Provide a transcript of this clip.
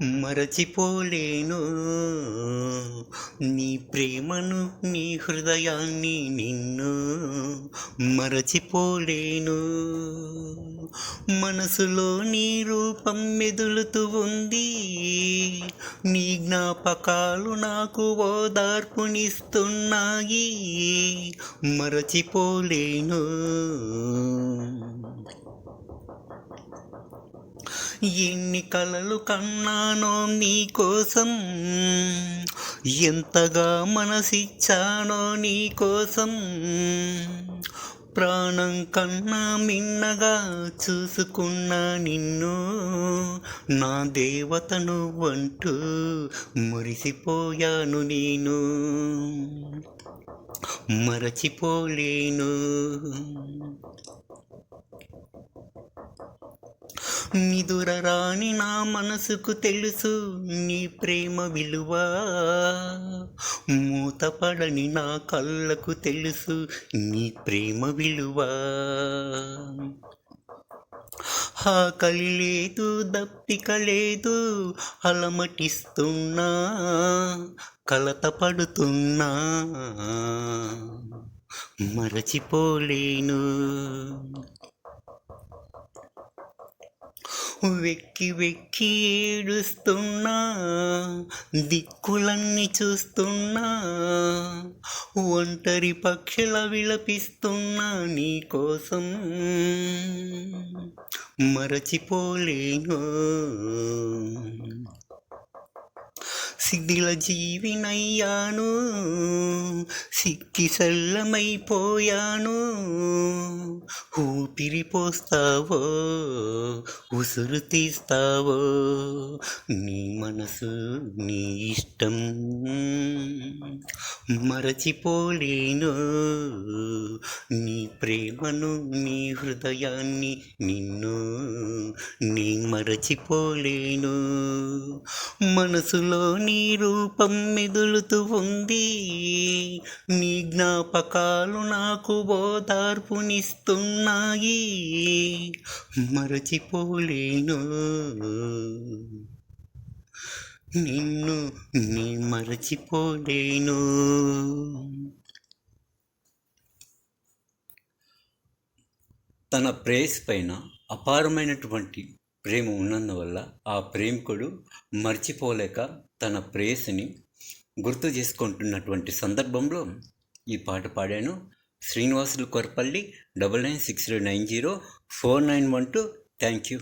మరచిపోలేను నీ ప్రేమను, నీ హృదయాన్ని, నిన్ను మరచిపోలేను. మనసులో నీ రూపం మెదులుతూ ఉంది, నీ జ్ఞాపకాలు నాకు ఓదార్పునిస్తున్నాయి. మరచిపోలేను. ఎన్ని కలలు కన్నానో నీ కోసం, ఎంతగా మనసిచ్చానో నీ కోసం. ప్రాణం కన్నా మిన్నగా చూసుకున్నా నిన్ను, నా దేవత నువ్వంటూ మురిసిపోయాను నేను. మరచిపోలేను. నిదురరాని నా మనసుకు తెలుసు నీ ప్రేమ విలువ, మూతపడని నా కళ్ళకు తెలుసు నీ ప్రేమ విలువ. ఆకలి లేదు, దప్పిక లేదు, అలమటిస్తున్నా, కలత పడుతున్నా. మరచిపోలేను. వెక్కి వెక్కి ఏడుస్తున్నా, దిక్కులన్నీ చూస్తున్నా, ఒంటరి పక్షుల విలపిస్తున్నా నీ కోసం. మరచిపోలేను. శిథిల జీవినయ్యాను, సిక్కి సల్లమైపోయాను. ఊపిరి పోస్తావో, ఉసురు తీస్తావో, నీ మనసు నీ ఇష్టం. మరచిపోలేను నీ ప్రేమను, నీ హృదయాన్ని, నిన్ను నీ మరచిపోలేను. మనసులో నీ రూపం మెదులుతూ ఉంది, నీ జ్ఞాపకాలు నాకు ఓదార్పునిస్తున్నాయి. మరచిపోలేను నిన్ను, నీ మరచిపోలేను. తన ప్రేయస్ పైన అపారమైనటువంటి ప్రేమ ఉన్నందువల్ల ఆ ప్రేమికుడు మర్చిపోలేక తన ప్రేయస్ని గుర్తు చేసుకుంటున్నటువంటి సందర్భంలో ఈ పాట పాడాను. శ్రీనివాసులు కొరపల్లి 9960904912. Thank you.